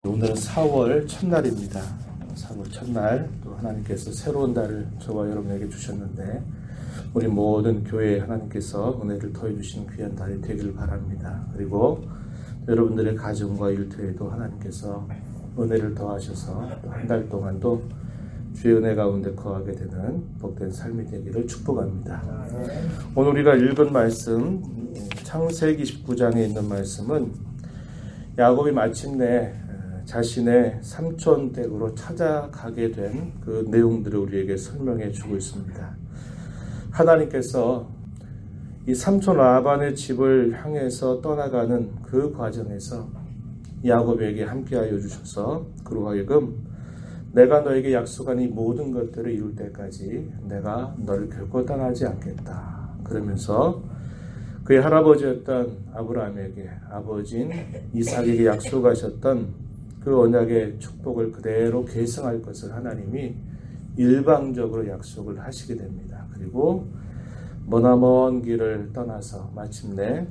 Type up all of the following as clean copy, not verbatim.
오늘은 4월 첫날입니다. 4월 첫날 또 하나님께서 새로운 달을 저와 여러분에게 주셨는데 우리 모든 교회에 하나님께서 은혜를 더해 주시는 귀한 달이 되기를 바랍니다. 그리고 여러분들의 가정과 일터에도 하나님께서 은혜를 더하셔서 한 달 동안도 주의 은혜 가운데 거하게 되는 복된 삶이 되기를 축복합니다. 오늘 우리가 읽은 말씀 창세기 29장에 있는 말씀은 야곱이 마침내 자신의 삼촌 댁으로 찾아가게 된 그 내용들을 우리에게 설명해 주고 있습니다. 하나님께서 이 삼촌 라반의 집을 향해서 떠나가는 그 과정에서 야곱에게 함께하여 주셔서 그로 하여금 내가 너에게 약속한 이 모든 것들을 이룰 때까지 내가 너를 결코 떠나지 않겠다. 그러면서 그의 할아버지였던 아브라함에게 아버지인 이삭에게 약속하셨던 그 언약의 축복을 그대로 계승할 것을 하나님이 일방적으로 약속을 하시게 됩니다. 그리고 머나먼 길을 떠나서 마침내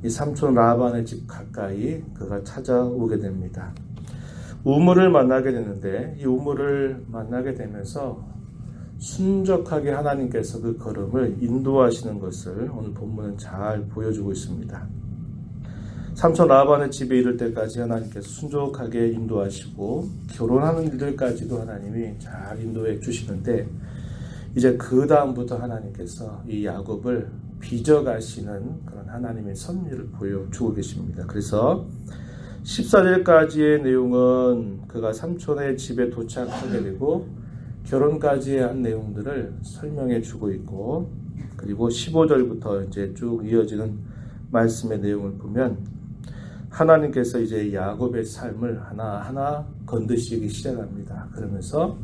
이 삼촌 라반의 집 가까이 그가 찾아오게 됩니다. 우물을 만나게 되는데 이 우물을 만나게 되면서 순적하게 하나님께서 그 걸음을 인도하시는 것을 오늘 본문은 잘 보여주고 있습니다. 삼촌 라반의 집에 이를 때까지 하나님께서 순종하게 인도하시고 결혼하는 일들까지도 하나님이 잘 인도해 주시는데 이제 그 다음부터 하나님께서 이 야곱을 빚어가시는 그런 하나님의 섭리를 보여주고 계십니다. 그래서 14절까지의 내용은 그가 삼촌의 집에 도착하게 되고 결혼까지 한 내용들을 설명해 주고 있고 그리고 15절부터 이제 쭉 이어지는 말씀의 내용을 보면 하나님께서 이제 야곱의 삶을 하나하나 건드시기 시작합니다. 그러면서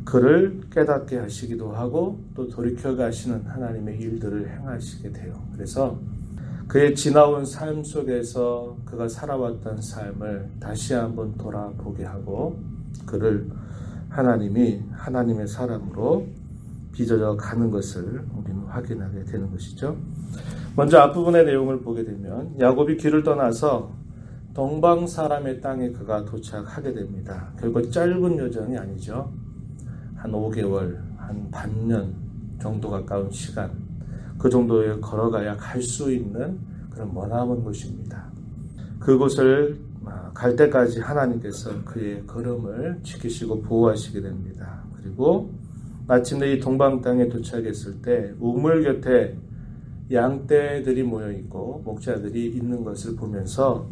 그를 깨닫게 하시기도 하고 또 돌이켜 가시는 하나님의 일들을 행하시게 돼요. 그래서 그의 지나온 삶 속에서 그가 살아왔던 삶을 다시 한번 돌아보게 하고 그를 하나님이 하나님의 사람으로 빚어져 가는 것을 우리는 확인하게 되는 것이죠. 먼저 앞부분의 내용을 보게 되면 야곱이 길을 떠나서 동방 사람의 땅에 그가 도착하게 됩니다. 결국 짧은 여정이 아니죠. 한 5개월, 한 반년 정도 가까운 시간 그 정도에 걸어가야 갈 수 있는 그런 머나먼 곳입니다. 그곳을 갈 때까지 하나님께서 그의 걸음을 지키시고 보호하시게 됩니다. 그리고 마침내 이 동방 땅에 도착했을 때 우물 곁에 양떼들이 모여있고 목자들이 있는 것을 보면서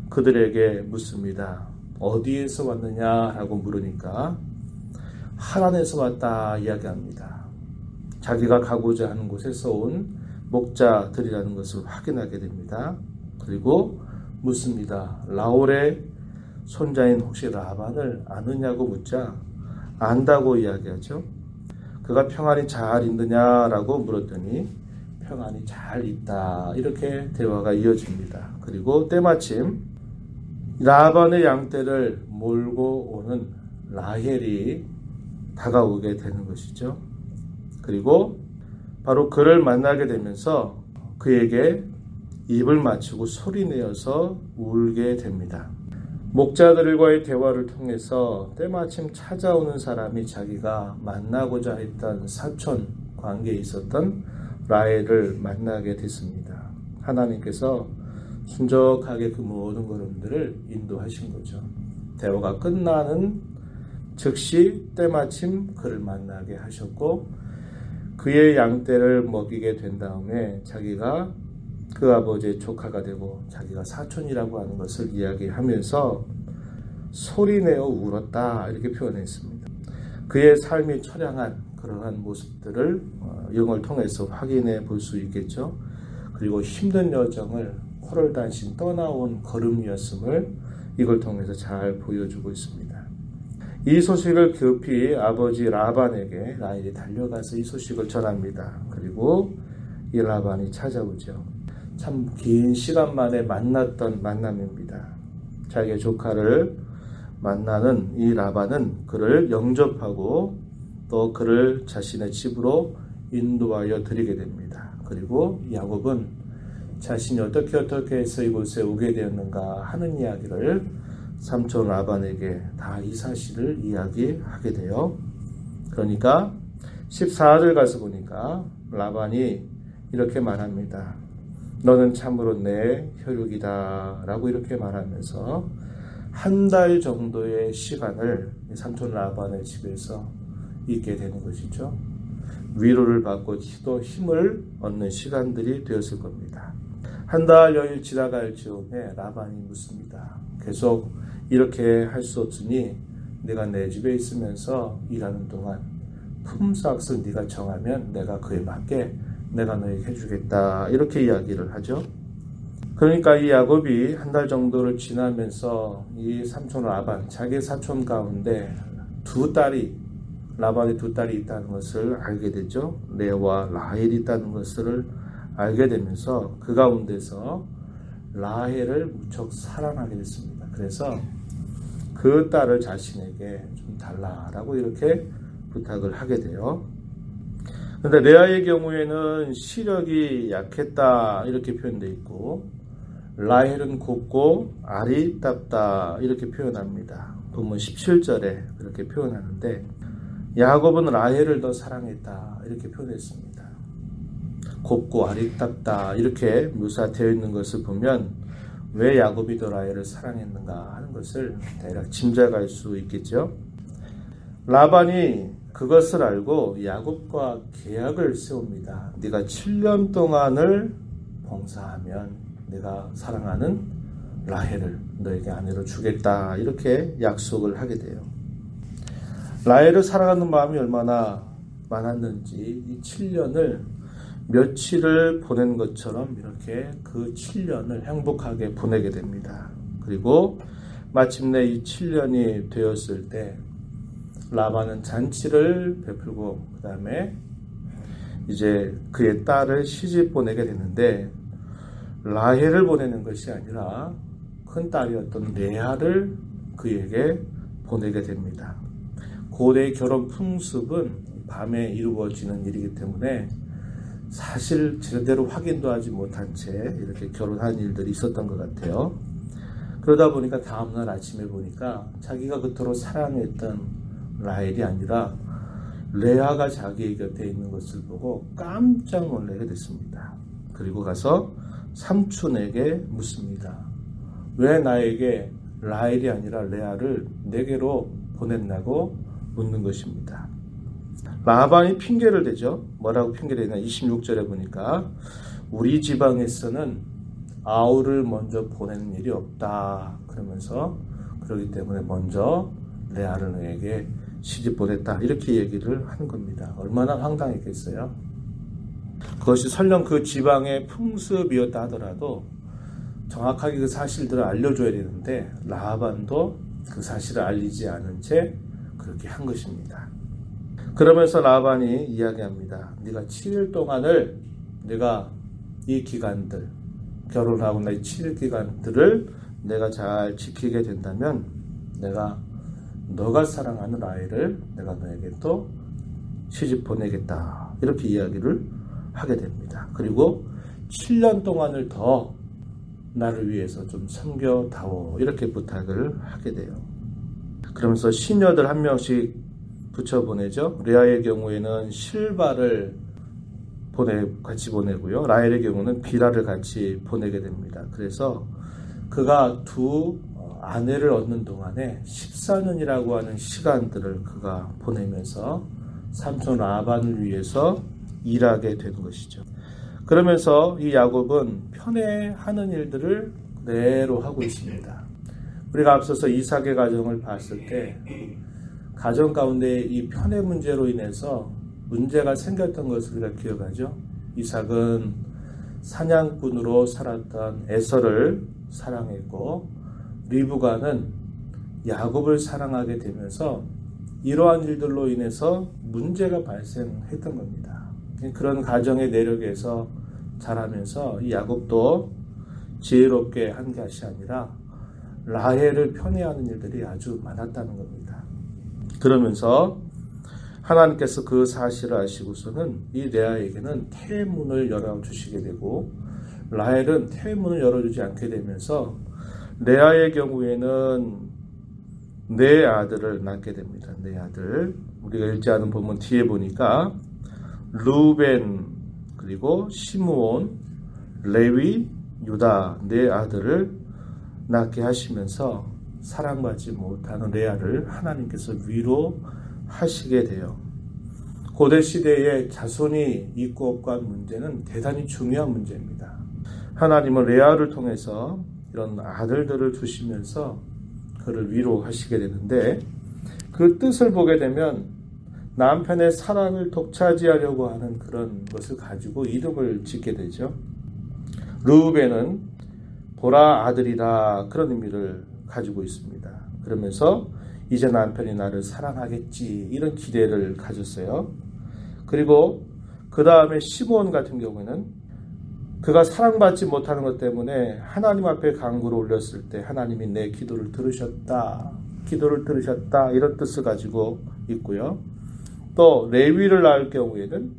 그들에게 묻습니다. 어디에서 왔느냐라고 물으니까 하란에서 왔다 이야기합니다. 자기가 가고자 하는 곳에서 온 목자들이라는 것을 확인하게 됩니다. 그리고 묻습니다. 라올의 손자인 혹시 라반을 아느냐고 묻자 안다고 이야기하죠. 그가 평안히 잘 있느냐라고 물었더니 평안히 잘 있다. 이렇게 대화가 이어집니다. 그리고 때마침 라반의 양떼를 몰고 오는 라헬이 다가오게 되는 것이죠. 그리고 바로 그를 만나게 되면서 그에게 입을 맞추고 소리내어서 울게 됩니다. 목자들과의 대화를 통해서 때마침 찾아오는 사람이 자기가 만나고자 했던 사촌 관계에 있었던 라헬을 만나게 됐습니다. 하나님께서 순적하게 그 모든 걸음들을 인도하신 거죠. 대화가 끝나는 즉시 때마침 그를 만나게 하셨고 그의 양떼를 먹이게 된 다음에 자기가 그 아버지의 조카가 되고 자기가 사촌이라고 하는 것을 이야기하면서 소리내어 울었다 이렇게 표현했습니다. 그의 삶이 처량한 그러한 모습들을 이걸 통해서 확인해 볼 수 있겠죠. 그리고 힘든 여정을 호롤단신 떠나온 걸음이었음을 이걸 통해서 잘 보여주고 있습니다. 이 소식을 급히 아버지 라반에게 라헬이 달려가서 이 소식을 전합니다. 그리고 이 라반이 찾아오죠. 참 긴 시간 만에 만났던 만남입니다. 자기의 조카를 만나는 이 라반은 그를 영접하고 또 그를 자신의 집으로 인도하여 드리게 됩니다. 그리고 야곱은 자신이 어떻게 해서 이곳에 오게 되었는가 하는 이야기를 삼촌 라반에게 다 이 사실을 이야기하게 돼요. 그러니까 14절 가서 보니까 라반이 이렇게 말합니다. 너는 참으로 내 혈육이다 라고 이렇게 말하면서 한 달 정도의 시간을 삼촌 라반의 집에서 있게 되는 것이죠. 위로를 받고 또 힘을 얻는 시간들이 되었을 겁니다. 한 달 여일 지나갈 즈음에 라반이 묻습니다. 계속 이렇게 할 수 없으니 내가 내 집에 있으면서 일하는 동안 품삯을 네가 정하면 내가 그에 맞게 내가 너에게 해주겠다 이렇게 이야기를 하죠. 그러니까 이 야곱이 한 달 정도를 지나면서 이 삼촌 라반, 자기 사촌 가운데 라반의 두 딸이 있다는 것을 알게 되죠. 레아와 라헬이 있다는 것을 알게 되면서 그 가운데서 라헬을 무척 사랑하게 됐습니다. 그래서 그 딸을 자신에게 좀 달라라고 이렇게 부탁을 하게 돼요. 그런데 레아의 경우에는 시력이 약했다 이렇게 표현되어 있고 라헬은 곱고 알이 답다 이렇게 표현합니다. 본문 17절에 그렇게 표현하는데 야곱은 라헬을 더 사랑했다 이렇게 표현했습니다. 곱고 알이 답다 이렇게 묘사되어 있는 것을 보면 왜 야곱이 더 라헬을 사랑했는가 하는 것을 대략 짐작할 수 있겠죠. 라반이 그것을 알고 야곱과 계약을 세웁니다. 네가 7년 동안을 봉사하면 내가 사랑하는 라헬을 너에게 아내로 주겠다 이렇게 약속을 하게 돼요. 라헬을 사랑하는 마음이 얼마나 많았는지 이 7년을 며칠을 보낸 것처럼 이렇게 그 7년을 행복하게 보내게 됩니다. 그리고 마침내 이 7년이 되었을 때 라반은 잔치를 베풀고 그 다음에 이제 그의 딸을 시집 보내게 되는데 라헬을 보내는 것이 아니라 큰 딸이었던 레아를 그에게 보내게 됩니다. 고대의 결혼 풍습은 밤에 이루어지는 일이기 때문에 사실 제대로 확인도 하지 못한 채 이렇게 결혼한 일들이 있었던 것 같아요. 그러다 보니까 다음날 아침에 보니까 자기가 그토록 사랑했던 라헬이 아니라 레아가 자기의 곁에 있는 것을 보고 깜짝 놀라게 됐습니다. 그리고 가서 삼촌에게 묻습니다. 왜 나에게 라헬이 아니라 레아를 내게로 보냈냐고 묻는 것입니다. 라반이 핑계를 대죠. 뭐라고 핑계를 대냐 26절에 보니까 우리 지방에서는 아우를 먼저 보내는 일이 없다 그러면서 그렇기 때문에 먼저 레아를 너에게 시집 보냈다 이렇게 얘기를 하는 겁니다. 얼마나 황당했겠어요. 그것이 설령 그 지방의 풍습이었다 하더라도 정확하게 그 사실들을 알려줘야 되는데 라반도 그 사실을 알리지 않은 채 그렇게 한 것입니다. 그러면서 라반이 이야기합니다. 네가 7일 동안을 내가 이 기간들 결혼하고 나 이 7일 기간들을 내가 잘 지키게 된다면 내가 너가 사랑하는 라헬을 내가 너에게 또 시집 보내겠다 이렇게 이야기를 하게 됩니다. 그리고 7년 동안을 더 나를 위해서 좀 섬겨다오 이렇게 부탁을 하게 돼요. 그러면서 시녀들 한 명씩 붙여보내죠. 레아의 경우에는 실바를 같이 보내고요. 라헬의 경우는 비라를 같이 보내게 됩니다. 그래서 그가 두 아내를 얻는 동안에 14년이라고 하는 시간들을 그가 보내면서 삼촌 라반을 위해서 일하게 되는 것이죠. 그러면서 이 야곱은 편애하는 일들을 그대로 하고 있습니다. 우리가 앞서서 이삭의 가정을 봤을 때 가정 가운데 이 편애 문제로 인해서 문제가 생겼던 것을 우리가 기억하죠. 이삭은 사냥꾼으로 살았던 에서를 사랑했고 리브가는 야곱을 사랑하게 되면서 이러한 일들로 인해서 문제가 발생했던 겁니다. 그런 가정의 내력에서 자라면서 이 야곱도 지혜롭게 한 것이 아니라 라헬을 편애하는 일들이 아주 많았다는 겁니다. 그러면서 하나님께서 그 사실을 아시고서는 이 레아에게는 태문을 열어주시게 되고 라헬은 태문을 열어주지 않게 되면서 레아의 경우에는 네 아들을 낳게 됩니다. 네 아들. 우리가 읽지 않은 본문 뒤에 보니까 루벤, 그리고 시므온, 레위, 유다 네 아들을 낳게 하시면서 사랑받지 못하는 레아를 하나님께서 위로하시게 돼요. 고대 시대의 자손이 있고 없고 한 문제는 대단히 중요한 문제입니다. 하나님은 레아를 통해서 이런 아들들을 주시면서 그를 위로하시게 되는데, 그 뜻을 보게 되면 남편의 사랑을 독차지하려고 하는 그런 것을 가지고 이름을 짓게 되죠. 르우벤은 보라 아들이라, 그런 의미를 가지고 있습니다. 그러면서 이제 남편이 나를 사랑하겠지, 이런 기대를 가졌어요. 그리고 그 다음에 시므온 같은 경우에는 그가 사랑받지 못하는 것 때문에 하나님 앞에 간구를 올렸을 때 하나님이 내 기도를 들으셨다, 이런 뜻을 가지고 있고요. 또 레위를 낳을 경우에는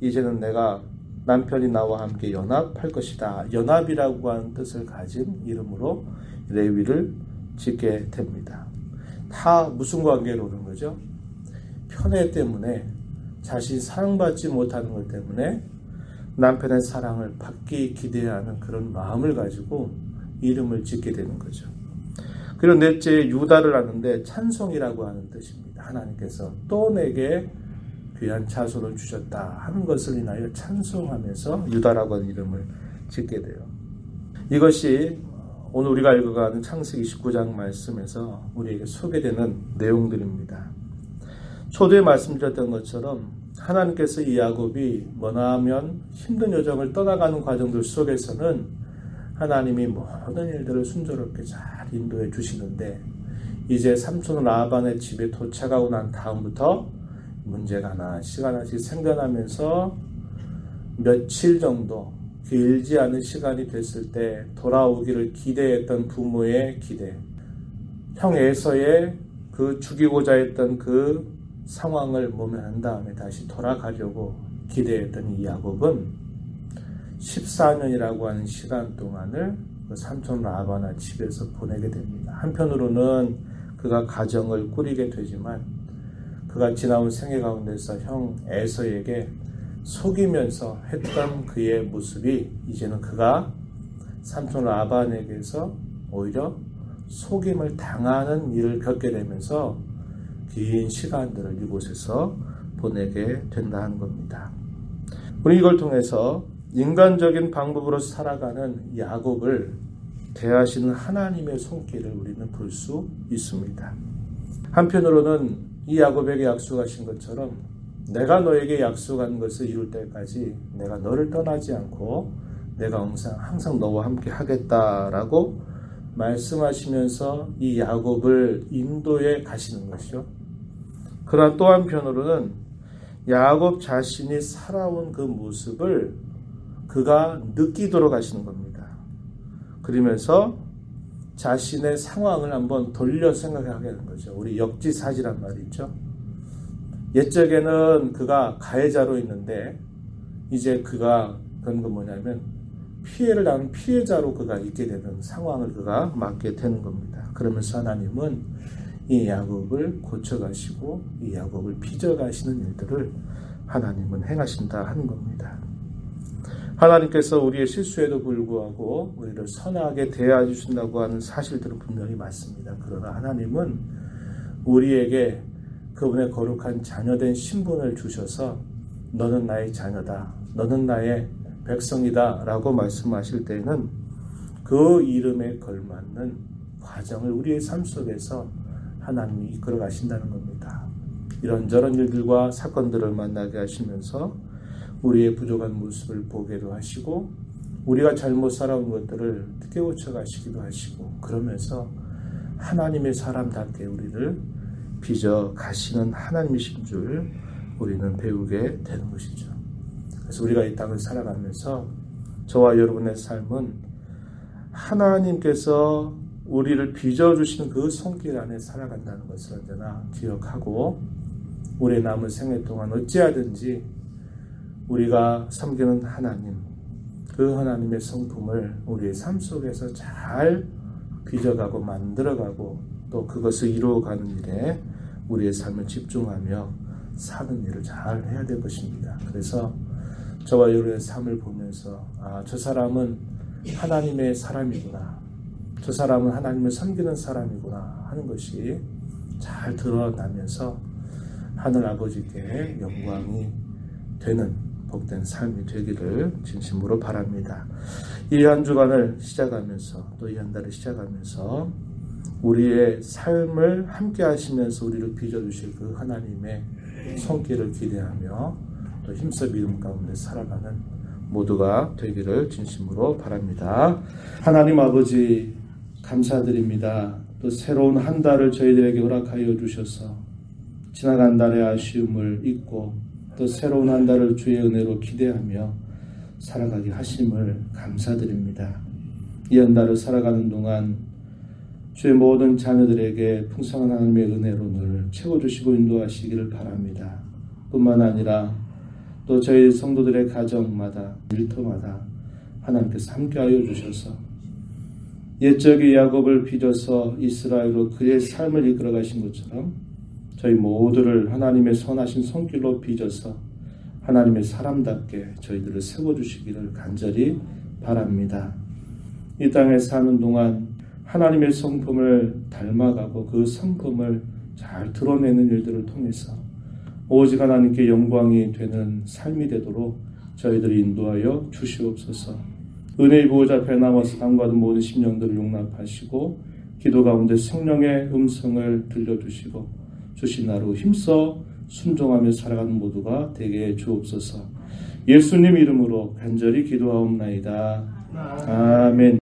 이제는 내가 남편이 나와 함께 연합할 것이다, 연합이라고 하는 뜻을 가진 이름으로 레위를 짓게 됩니다. 다 무슨 관계로 오는 거죠? 편애 때문에, 자신이 사랑받지 못하는 것 때문에 남편의 사랑을 받기 기대하는 그런 마음을 가지고 이름을 짓게 되는 거죠. 그리고 넷째 유다를 낳는데 찬송이라고 하는 뜻입니다. 하나님께서 또 내게 귀한 자손을 주셨다 하는 것을 인하여 찬송하면서 유다라고 하는 이름을 짓게 돼요. 이것이 오늘 우리가 읽어가는 창세기 29장 말씀에서 우리에게 소개되는 내용들입니다. 초대에 말씀드렸던 것처럼 하나님께서 이 야곱이 머나면 힘든 여정을 떠나가는 과정들 속에서는 하나님이 모든 일들을 순조롭게 잘 인도해 주시는데, 이제 삼촌 라반의 집에 도착하고 난 다음부터 문제가 하나씩 생겨나면서 며칠 정도, 길지 않은 시간이 됐을 때 돌아오기를 기대했던 부모의 기대, 형 에서의 그 죽이고자 했던 그 상황을 모면한 다음에 다시 돌아가려고 기대했던 이 야곱은 14년이라고 하는 시간 동안을 그 삼촌 라반의 집에서 보내게 됩니다. 한편으로는 그가 가정을 꾸리게 되지만, 그가 지나온 생애 가운데서 형 에서에게 속이면서 했던 그의 모습이 이제는 그가 삼촌 라반에게서 오히려 속임을 당하는 일을 겪게 되면서 긴 시간들을 이곳에서 보내게 된다는 겁니다. 우리 이걸 통해서 인간적인 방법으로 살아가는 야곱을 대하시는 하나님의 손길을 우리는 볼 수 있습니다. 한편으로는 이 야곱에게 약속하신 것처럼 내가 너에게 약속한 것을 이룰 때까지 내가 너를 떠나지 않고 내가 항상 너와 함께 하겠다라고 말씀하시면서 이 야곱을 인도해 가시는 것이죠. 그러나 또 한편으로는 야곱 자신이 살아온 그 모습을 그가 느끼도록 하시는 겁니다. 그러면서 자신의 상황을 한번 돌려 생각하게 하는 거죠. 우리 역지사지란 말이 있죠. 옛적에는 그가 가해자로 있는데 이제 그가 그런 건 뭐냐면 피해를 당한 피해자로 그가 있게 되는 상황을 그가 맞게 되는 겁니다. 그러면서 하나님은 이 야곱을 고쳐가시고 이 야곱을 빚어가시는 일들을 하나님은 행하신다 하는 겁니다. 하나님께서 우리의 실수에도 불구하고 우리를 선하게 대하여 주신다고 하는 사실들은 분명히 맞습니다. 그러나 하나님은 우리에게 그분의 거룩한 자녀된 신분을 주셔서 너는 나의 자녀다, 너는 나의 백성이다 라고 말씀하실 때는 그 이름에 걸맞는 과정을 우리의 삶 속에서 하나님이 이끌어 가신다는 겁니다. 이런저런 일들과 사건들을 만나게 하시면서 우리의 부족한 모습을 보게도 하시고 우리가 잘못 살아온 것들을 깨우쳐 가시기도 하시고, 그러면서 하나님의 사람답게 우리를 빚어 가시는 하나님이신 줄 우리는 배우게 되는 것이죠. 그래서 우리가 이 땅을 살아가면서 저와 여러분의 삶은 하나님께서 우리를 빚어주시는 그 손길 안에 살아간다는 것을 언제나 기억하고, 우리의 남은 생애 동안 어찌하든지 우리가 섬기는 하나님, 그 하나님의 성품을 우리의 삶 속에서 잘 빚어가고 만들어가고 또 그것을 이루어가는 일에 우리의 삶을 집중하며 사는 일을 잘 해야 될 것입니다. 그래서 저와 여러분의 삶을 보면서 저 사람은 하나님의 사람이구나, 저 사람은 하나님을 섬기는 사람이구나 하는 것이 잘 드러나면서 하늘 아버지께 영광이 되는 복된 삶이 되기를 진심으로 바랍니다. 이 한 주간을 시작하면서 또 이 한 달을 시작하면서 우리의 삶을 함께 하시면서 우리를 빚어주실 그 하나님의 손길을 기대하며 또 힘써 믿음 가운데 살아가는 모두가 되기를 진심으로 바랍니다. 하나님 아버지 감사드립니다. 또 새로운 한 달을 저희들에게 허락하여 주셔서 지나간 달의 아쉬움을 잊고 또 새로운 한 달을 주의 은혜로 기대하며 살아가게 하심을 감사드립니다. 이 한 달을 살아가는 동안 주의 모든 자녀들에게 풍성한 하나님의 은혜로 늘 채워주시고 인도하시기를 바랍니다. 뿐만 아니라 또 저희 성도들의 가정마다 일터마다 하나님께서 함께하여 주셔서 옛적의 야곱을 빚어서 이스라엘로 그의 삶을 이끌어 가신 것처럼 저희 모두를 하나님의 선하신 손길로 빚어서 하나님의 사람답게 저희들을 세워주시기를 간절히 바랍니다. 이 땅에 사는 동안 하나님의 성품을 닮아가고 그 성품을 잘 드러내는 일들을 통해서 오직 하나님께 영광이 되는 삶이 되도록 저희들을 인도하여 주시옵소서. 은혜의 보호자 앞에 나와서 담과든 모든 심령들을 용납하시고 기도 가운데 성령의 음성을 들려주시고 주신 나로 힘써 순종하며 살아가는 모두가 되게 해 주옵소서. 예수님 이름으로 간절히 기도하옵나이다. 아멘.